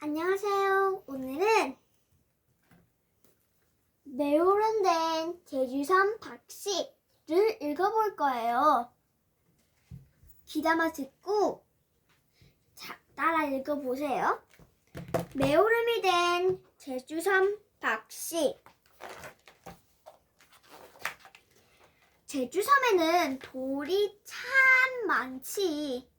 안녕하세요. 오늘은 매우 오래된 제주섬 박씨를 읽어볼 거예요. 귀담아 듣고 따라 읽어보세요. 매오름이 된 제주섬 박씨. 제주섬에는 돌이 참 많지.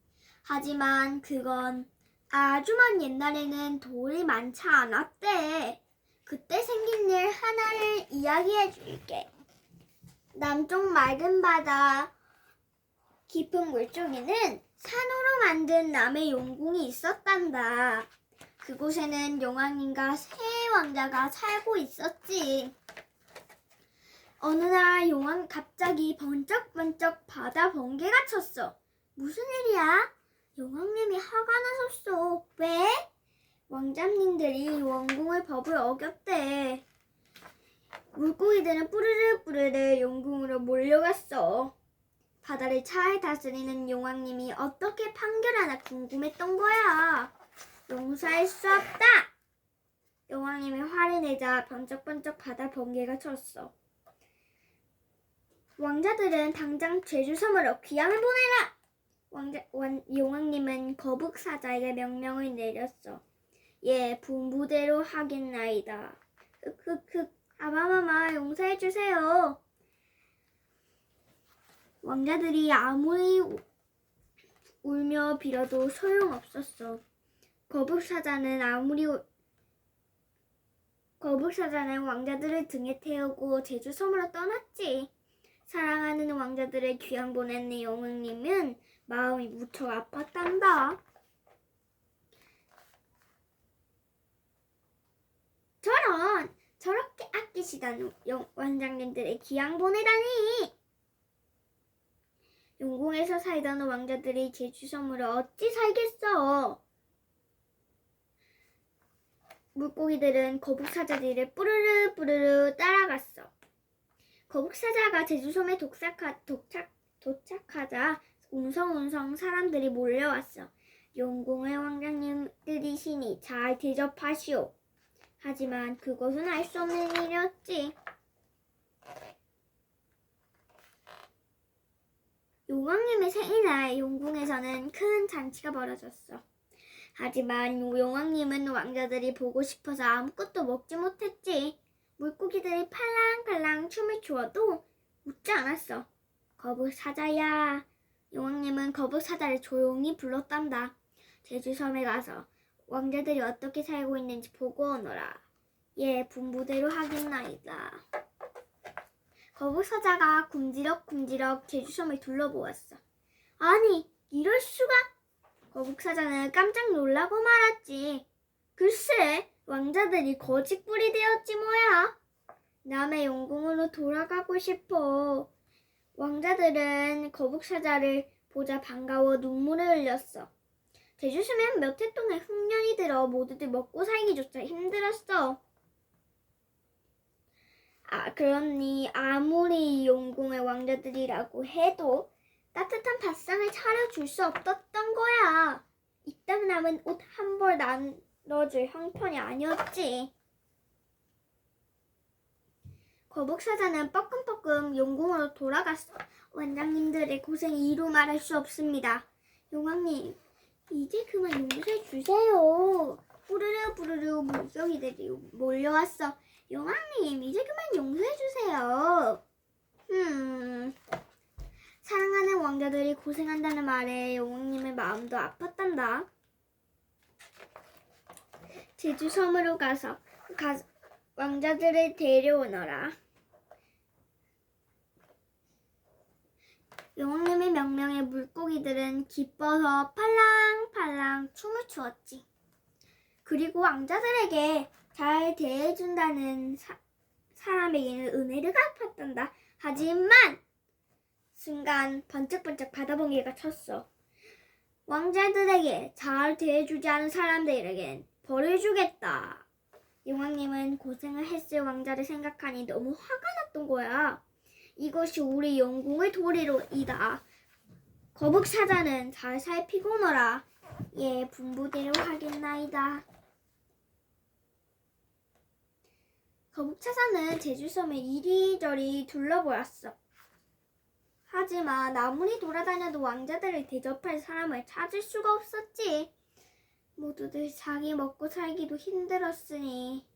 하지만 그건 아주 먼 옛날에는 돌이 많지 않았대. 그때 생긴 일 하나를 이야기해 줄게. 남쪽 맑은 바다 깊은 물속에는 산으로 만든 남의 용궁이 있었단다. 그곳에는 용왕님과 새 왕자가 살고 있었지. 어느 날 용왕 갑자기 번쩍번쩍 바다 번개가 쳤어. 무슨 일이야? 용왕님이 화가 나셨어. 왜? 왕자님들이 원궁의 법을 어겼대. 물고기들은 뿌르르 용궁으로 몰려갔어. 바다를 잘 다스리는 용왕님이 어떻게 판결하나 궁금했던 거야. 용서할 수 없다. 용왕님이 화를 내자 번쩍번쩍 바다 번개가 쳤어. 왕자들은 당장 제주섬으로 귀양을 보내라. 용왕님은 거북사자에게 명령을 내렸어. 예, 분부대로 하겠나이다. 흑흑흑, 아마마마 용서해주세요. 왕자들이 아무리 울며 빌어도 소용없었어. 거북사자는 왕자들을 등에 태우고 제주섬으로 떠났지. 사랑하는 왕자들을 귀양 보낸 용왕님은 마음이 무척 아팠단다. 저렇게 아끼시던 왕자님들의 귀양 보내다니. 용궁에서 살던 왕자들이 제주섬으로 어찌 살겠어. 물고기들은 거북사자 뒤를 뿌르르 따라갔어. 거북사자가 제주섬에 도착하자 웅성웅성 사람들이 몰려왔어. 용궁의 왕자님들이시니 잘 대접하시오. 하지만 그것은 알 수 없는 일이었지. 용왕님의 생일날 용궁에서는 큰 잔치가 벌어졌어. 하지만 용왕님은 왕자들이 보고 싶어서 아무것도 먹지 못했지. 물고기들이 팔랑팔랑 춤을 추어도 웃지 않았어. 거북사자야. 용왕님은 거북사자를 조용히 불렀단다. 제주섬에 가서 왕자들이 어떻게 살고 있는지 보고 오너라. 예, 분부대로 하겠나이다. 거북사자가 굶지럭 제주섬을 둘러보았어. 아니, 이럴 수가? 거북사자는 깜짝 놀라고 말았지. 글쎄, 왕자들이 거짓불이 되었지 뭐야. 남의 용궁으로 돌아가고 싶어. 왕자들은 거북사자를 보자 반가워 눈물을 흘렸어. 제주섬엔 몇 해 동안 흉년이 들어 모두들 먹고 살기조차 힘들었어. 그러니 아무리 용궁의 왕자들이라고 해도 따뜻한 밥상을 차려줄 수 없었던 거야. 이따 남은 옷 한 벌 나눠줄 형편이 아니었지. 거북사자는 뻐끔뻐끔 용궁으로 돌아갔어. 원장님들의 고생이 이루 말할 수 없습니다. 용왕님, 이제 그만 용서해 주세요. 뿌르르 물고기들이 몰려왔어. 용왕님, 이제 그만 용서해 주세요. 사랑하는 왕자들이 고생한다는 말에 용왕님의 마음도 아팠단다. 제주섬으로 가서 왕자들을 데려오너라. 용왕님의 명령에 물고기들은 기뻐서 팔랑팔랑 춤을 추었지. 그리고 왕자들에게 잘 대해준다는 사람에게는 은혜를 갚았단다. 하지만 순간 번쩍번쩍 바다번개가 쳤어. 왕자들에게 잘 대해주지 않은 사람들에겐 벌을 주겠다. 용왕님은 고생을 했을 왕자를 생각하니 너무 화가 났던 거야. 이것이 우리 용궁의 도리로이다. 거북사자는 잘 살피고 오너라. 예, 분부대로 하겠나이다. 거북사자는 제주섬을 이리저리 둘러보았어. 하지만 아무리 돌아다녀도 왕자들을 대접할 사람을 찾을 수가 없었지. 모두들 자기 먹고 살기도 힘들었으니.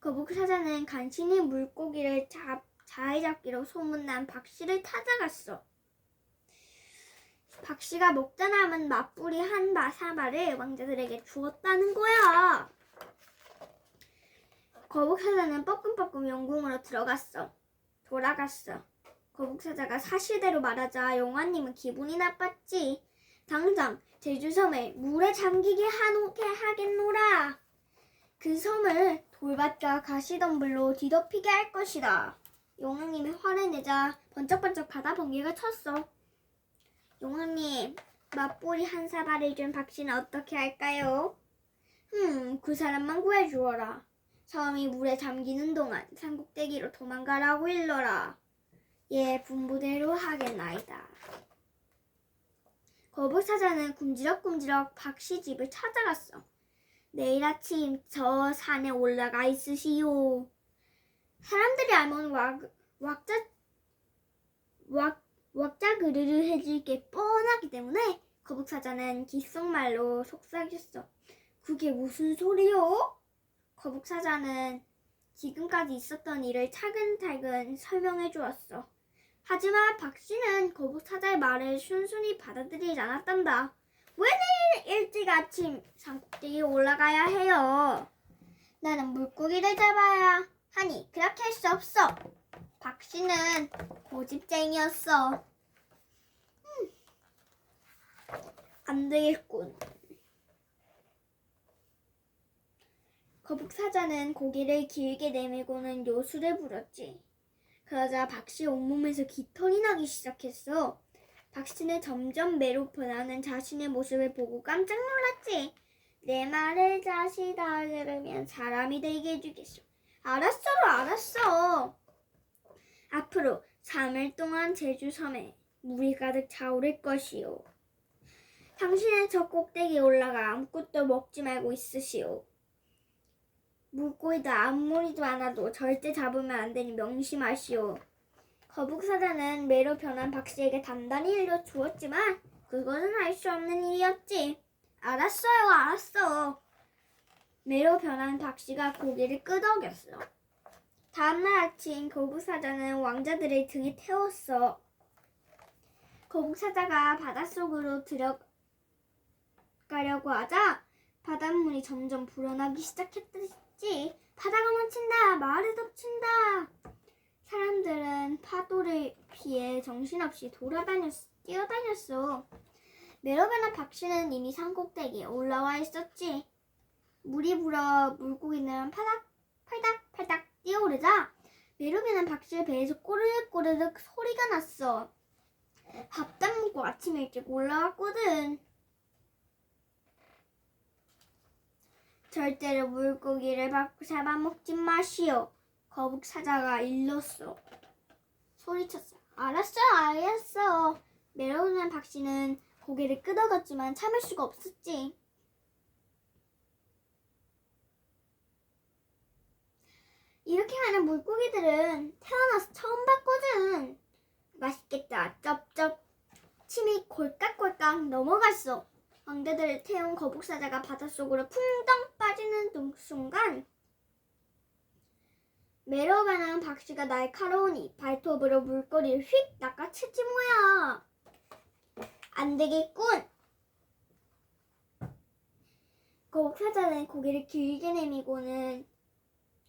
거북사자는 간신히 물고기를 자리잡기로 소문난 박씨를 찾아갔어. 박씨가 먹다 남은 맛뿌리 한 사발을 왕자들에게 주었다는 거야. 거북사자는 뻐끔뻐끔 영궁으로 돌아갔어. 거북사자가 사실대로 말하자 용화님은 기분이 나빴지. 당장 제주섬을 물에 잠기게 하겠노라. 그 섬을 돌밭과 가시덤불로 뒤덮이게 할 것이다. 용왕님이 화를 내자 번쩍번쩍 바다 번개가 쳤어. 용왕님, 맛보리 한 사발을 준 박씨는 어떻게 할까요? 그 사람만 구해주어라. 섬이 물에 잠기는 동안 산꼭대기로 도망가라고 일러라. 예, 분부대로 하겠나이다. 거북사자는 굶지럭굶지럭 박씨 집을 찾아갔어. 내일 아침 저 산에 올라가 있으시오. 사람들이 알면 왁자그르르 해줄 게 뻔하기 때문에 거북사자는 귓속말로 속삭였어. 그게 무슨 소리요? 거북사자는 지금까지 있었던 일을 차근차근 설명해 주었어. 하지만 박씨는 거북사자의 말을 순순히 받아들이지 않았단다. 왜 내일 일찍 아침 산꼭대기에 올라가야 해요? 나는 물고기를 잡아야 하니 그렇게 할 수 없어. 박씨는 고집쟁이였어. 안 되겠군. 거북사자는 고개를 길게 내밀고는 요술을 부렸지. 그러자 박씨 온몸에서 깃털이 나기 시작했어. 박씨는 점점 매로 변하는 자신의 모습을 보고 깜짝 놀랐지. 내 말을 다시 다 들으면 사람이 되게 해주겠어. 알았어. 앞으로 3일 동안 제주섬에 물이 가득 차오를 것이오. 당신은 저 꼭대기에 올라가 아무것도 먹지 말고 있으시오. 물고기도 아무리도 많아도 절대 잡으면 안 되니 명심하시오. 거북사자는 매로 변한 박씨에게 단단히 일러주었지만 그것은 할 수 없는 일이었지. 알았어. 매로 변한 박씨가 고개를 끄덕였어. 다음날 아침 거북사자는 왕자들의 등에 태웠어. 거북사자가 바닷속으로 들어가려고 하자 바닷물이 점점 불어나기 시작했지. 바다가 멈춘다. 마을이 덮친다. 사람들은 파도를 피해 정신없이 뛰어다녔어. 매로변한 박씨는 이미 산꼭대기에 올라와 있었지. 물이 불어 물고기는 팔닥팔닥 뛰어오르자 매로변한 박씨의 배에서 꼬르륵 소리가 났어. 밥딱 먹고 아침 일찍 올라왔거든. 절대로 물고기를 잡아먹지 마시오. 거북사자가 일렀어. 소리쳤어. 알았어. 매로우는 박씨는 고개를 끄덕였지만 참을 수가 없었지. 이렇게 하는 물고기들은 태어나서 처음 봤거든. 맛있겠다. 쩝쩝. 침이 꼴깍꼴깍 넘어갔어. 왕자들을 태운 거북사자가 바닷속으로 풍덩 빠지는 순간 매로 변한 박씨가 날카로우니 발톱으로 물꼬리를 휙 낚아챘지 뭐야. 안 되겠군. 거북사자는 고개를 길게 내미고는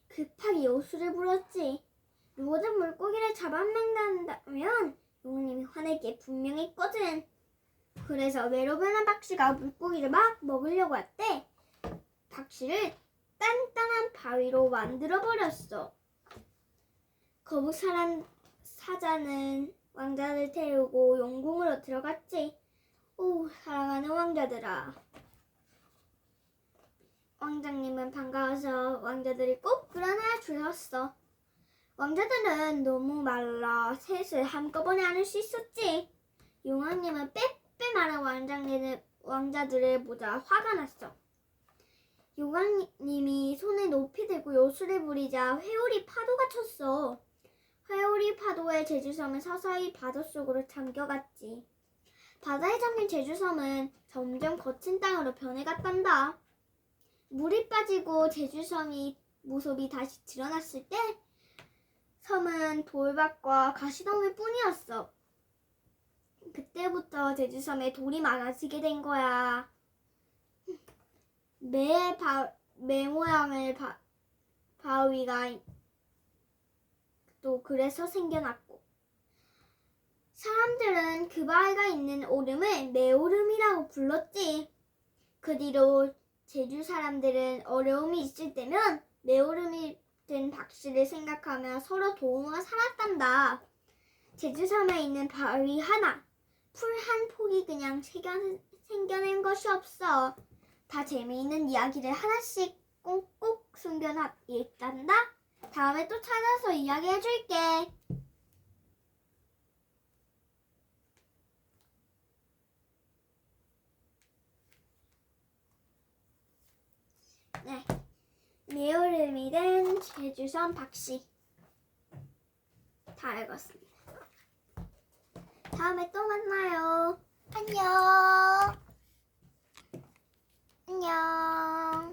급하게 요술을 부렸지. 모든 물고기를 잡아먹는다면 용우님이 화낼 게 분명했거든. 그래서 매로 변한 박씨가 물고기를 막 먹으려고 했대. 박씨를 단단한 바위로 만들어버렸어. 거북사자는 왕자를 태우고 용궁으로 들어갔지. 오, 사랑하는 왕자들아. 왕자님은 반가워서 왕자들이 꼭 끌어안아 주셨어. 왕자들은 너무 말라 셋을 한꺼번에 안을 수 있었지. 용왕님은 빼빼 마른 왕자들을 보자 화가 났어. 요강님이 손을 높이 들고 요술을 부리자 회오리 파도가 쳤어. 회오리 파도에 제주섬은 서서히 바닷속으로 잠겨갔지. 바다에 잠긴 제주섬은 점점 거친 땅으로 변해갔단다. 물이 빠지고 제주섬이 모습이 다시 드러났을 때 섬은 돌밭과 가시덩굴 뿐이었어. 그때부터 제주섬에 돌이 많아지게 된 거야. 매 모양의 바위가 또 그래서 생겨났고, 사람들은 그 바위가 있는 오름을 매오름이라고 불렀지. 그 뒤로 제주 사람들은 어려움이 있을 때면 매오름이 된 박씨를 생각하며 서로 도움을 살았단다. 제주섬에 있는 바위 하나, 풀 한 폭이 그냥 생겨낸 것이 없어. 다 재미있는 이야기를 하나씩 꼭꼭 숨겨놨단다. 다음에 또 찾아서 이야기해줄게. 네, 매오름이 된 제주섬 박씨 다 읽었습니다. 다음에 또 만나요. 안녕. 안녕.